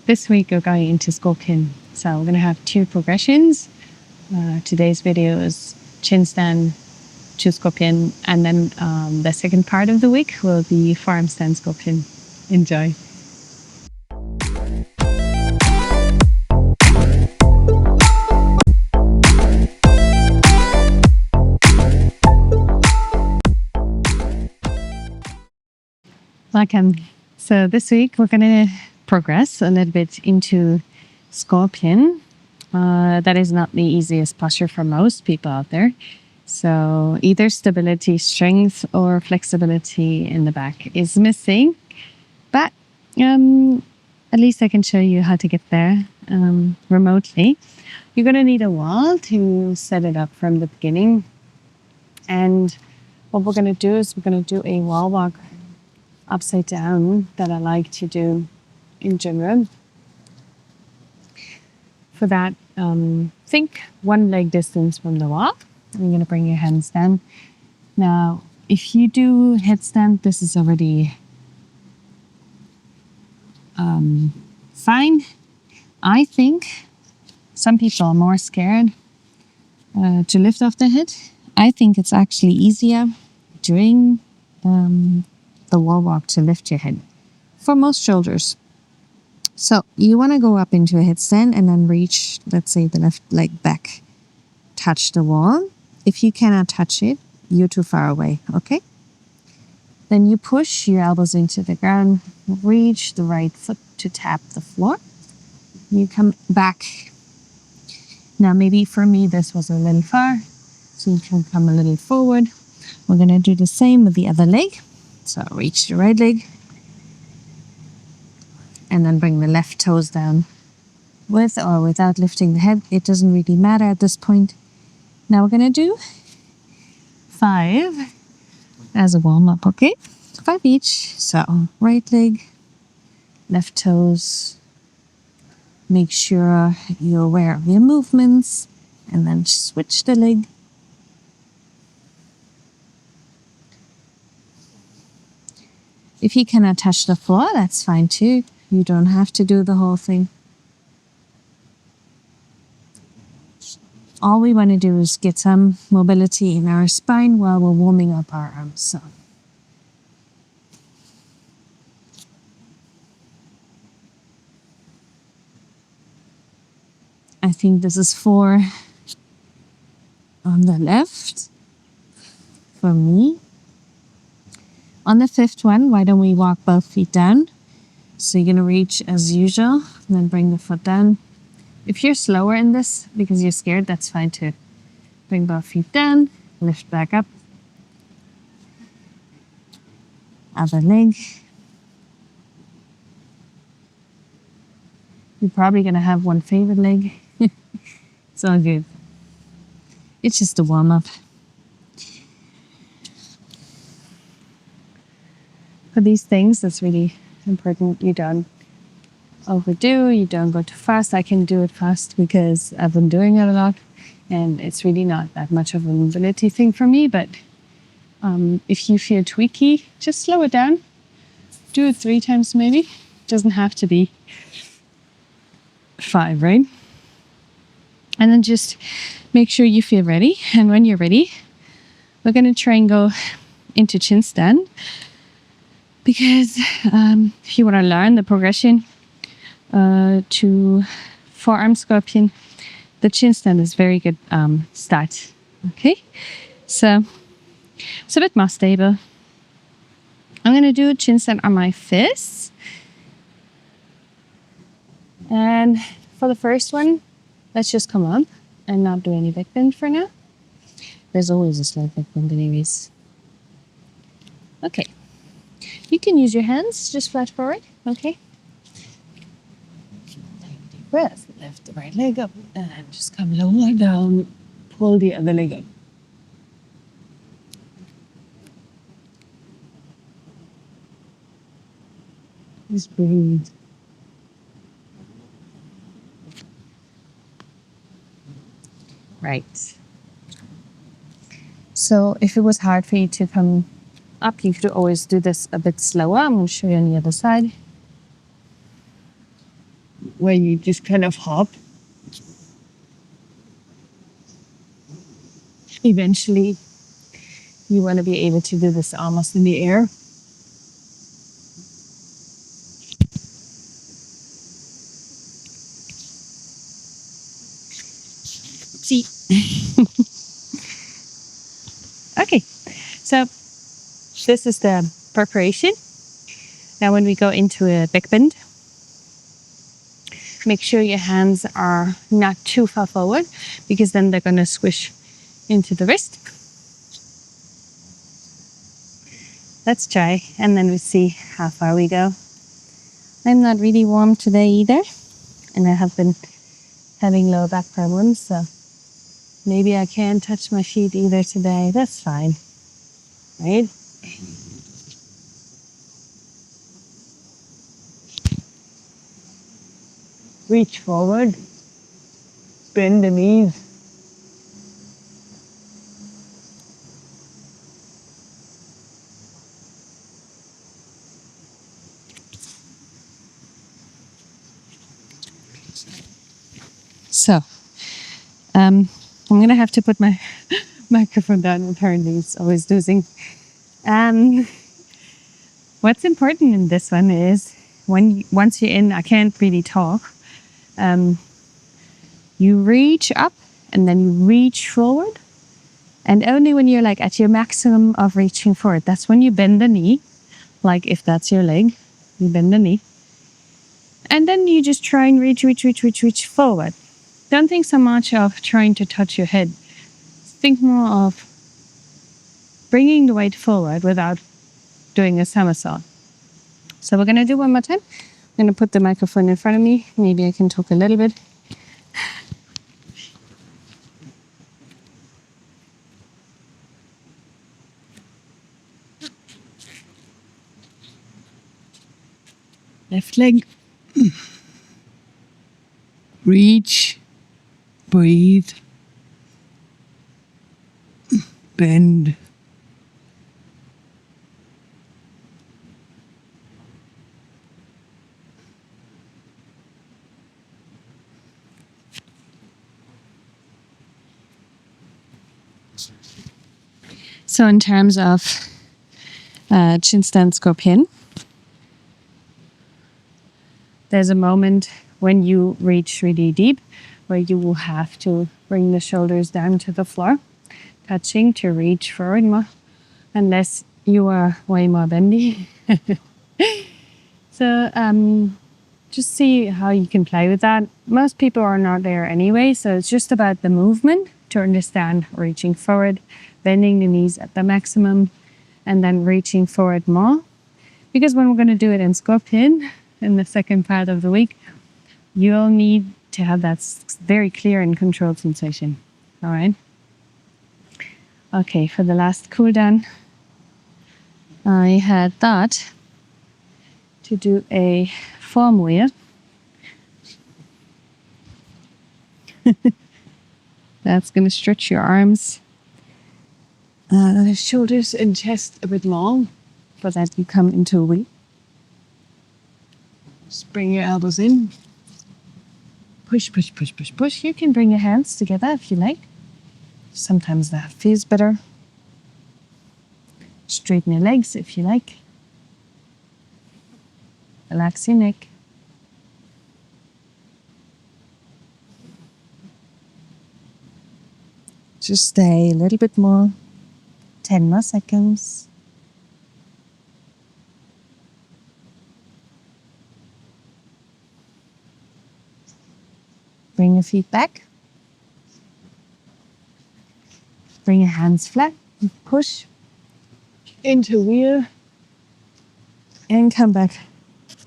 This week we're going into scorpion. So we're going to have 2 progressions. Today's video is chin stand to scorpion, and then the second part of the week will be forearm stand scorpion. Enjoy. Welcome. So this week we're going to progress a little bit into scorpion. That is not the easiest posture for most people out there. So either stability, strength, or flexibility in the back is missing. But at least I can show you how to get there remotely. You're going to need a wall to set it up from the beginning. And what we're going to do is we're going to do a wall walk upside down that I like to do in general. For that, think 1 leg distance from the wall. You're going to bring your hands down. Now, if you do headstand, this is already fine. I think some people are more scared to lift off the head. I think it's actually easier during the wall walk to lift your head for most shoulders. So you want to go up into a headstand and then reach, let's say, the left leg back. Touch the wall. If you cannot touch it, you're too far away, okay? Then you push your elbows into the ground, reach the right foot to tap the floor. You come back. Now maybe for me this was a little far, so you can come a little forward. We're going to do the same with the other leg. So reach the right leg. And then bring the left toes down with or without lifting the head. It doesn't really matter at this point. Now we're going to do 5 as a warm-up, okay? 5 each. So right leg, left toes. Make sure you're aware of your movements. And then switch the leg. If you cannot touch the floor, that's fine too. You don't have to do the whole thing. All we want to do is get some mobility in our spine while we're warming up our arms. So I think this is 4 on the left for me. On the 5th one, why don't we walk both feet down? So you're going to reach as usual, and then bring the foot down. If you're slower in this because you're scared, that's fine too. Bring both feet down, lift back up. Other leg. You're probably going to have one favorite leg. It's all good. It's just a warm-up. For these things, that's really important. You don't overdo, you don't go too fast. I can do it fast because I've been doing it a lot, and it's really not that much of a mobility thing for me. But if you feel tweaky, just slow it down. Do it 3 times maybe. It doesn't have to be 5, right? And then just make sure you feel ready. And when you're ready, we're going to try and go into chin stand. Because if you want to learn the progression to forearm scorpion, the chin stand is very good start. Okay, so it's a bit more stable. I'm going to do a chin stand on my fists. And for the first one, let's just come up and not do any back bend for now. There's always a slight back bend anyways. Okay. You can use your hands just flat forward, okay? Take a deep breath, lift the right leg up, and just come lower down, pull the other leg up. Just breathe. Right. So if it was hard for you to come up, you could always do this a bit slower. I'm going to show you on the other side. where you just kind of hop. Eventually, you want to be able to do this almost in the air. See. Okay, so this is the preparation. Now when we go into a back bend, make sure your hands are not too far forward because then they're going to squish into the wrist. Let's try and then we see how far we go. I'm not really warm today either, and I have been having lower back problems, so maybe I can't touch my feet either today. That's fine, right? Reach forward, bend the knees. So, I'm going to have to put my microphone down. Apparently, it's always losing. What's important in this one is once you're in, I can't really talk. You reach up and then you reach forward. And only when you're like at your maximum of reaching forward, that's when you bend the knee. Like if that's your leg, you bend the knee. And then you just try and reach forward. Don't think so much of trying to touch your head. Think more of bringing the weight forward without doing a somersault. So we're going to do one more time. I'm going to put the microphone in front of me. Maybe I can talk a little bit. Left leg. Reach. Breathe. Bend. So in terms of Chinstand Scorpion, there's a moment when you reach really deep where you will have to bring the shoulders down to the floor, touching to reach forward more, unless you are way more bendy. So just see how you can play with that. Most people are not there anyway, so it's just about the movement to understand reaching forward, bending the knees at the maximum, and then reaching forward more. Because when we're going to do it in Scorpion in the second part of the week, you'll need to have that very clear and controlled sensation. All right? Okay, for the last cool down, I had thought to do a forearm wheel. That's going to stretch your arms, shoulders and chest a bit long, for that you come into a wheel. Just bring your elbows in. Push, push, push, push, push. You can bring your hands together if you like. Sometimes that feels better. Straighten your legs if you like. Relax your neck. Just stay a little bit more. 10 more seconds. Bring your feet back. Bring your hands flat. Push into wheel. And come back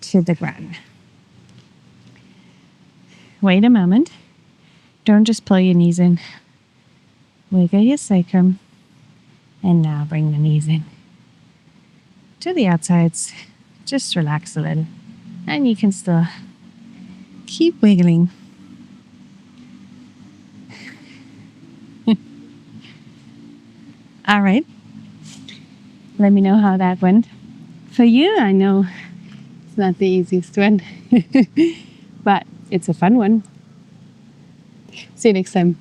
to the ground. Wait a moment. Don't just pull your knees in. Wiggle your sacrum. And now bring the knees in. To the outsides. Just relax a little. And you can still keep wiggling. All right. Let me know how that went. For you, I know it's not the easiest one. But It's a fun one. See you next time.